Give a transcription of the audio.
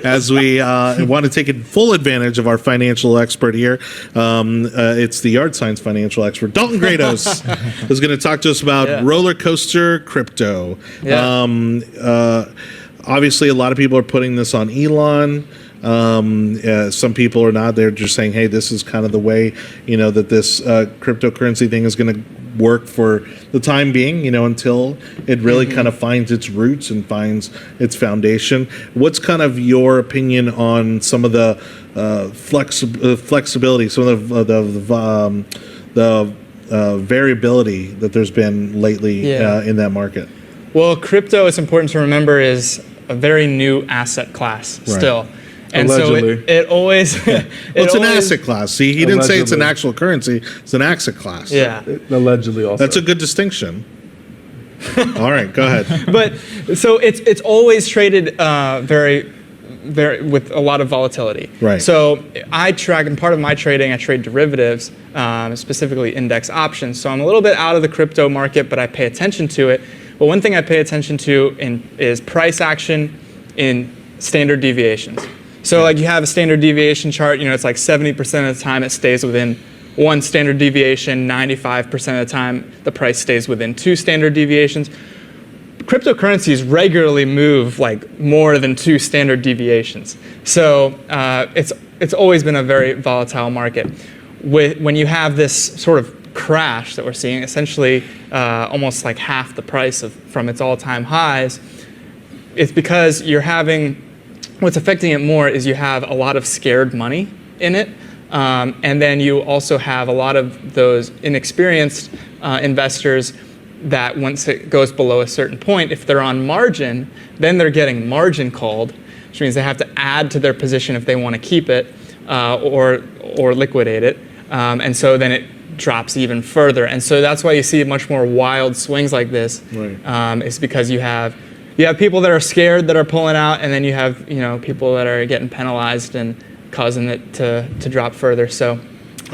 as we want to take full advantage of our financial expert here. It's the Yard Signs financial expert, Dalton Grados, is going to talk to us about roller coaster crypto. Obviously, a lot of people are putting this on Elon. Some people are not. They're just saying, hey, this is kind of the way, that this cryptocurrency thing is going to work for the time being, until it really kind of finds its roots and finds its foundation. What's kind of your opinion on some of the flexibility, some of the variability that there's been lately in that market? Well, crypto, it's important to remember, is a very new asset class still. And allegedly. so it always... It's an asset class. See, he didn't say it's an actual currency. It's an asset class. Yeah. Allegedly also. That's a good distinction. All right, go ahead. But so it's always traded very with a lot of volatility. Right. So I track, and part of my trading, I trade derivatives, specifically index options. So I'm a little bit out of the crypto market, but I pay attention to it. But one thing I pay attention to is price action in standard deviations. So like you have a standard deviation chart, it's like 70% of the time it stays within one standard deviation, 95% of the time the price stays within 2 standard deviations. Cryptocurrencies regularly move like more than 2 standard deviations. So it's always been a very volatile market. When you have this sort of crash that we're seeing, essentially almost like half the price from its all-time highs, it's because you're having... What's affecting it more is you have a lot of scared money in it, and then you also have a lot of those inexperienced investors that once it goes below a certain point, if they're on margin, then they're getting margin called, which means they have to add to their position if they want to keep it or liquidate it, and so then it drops even further. And so that's why you see much more wild swings like this. Right. It's because you have people that are scared that are pulling out, and then you have people that are getting penalized and causing it to drop further. So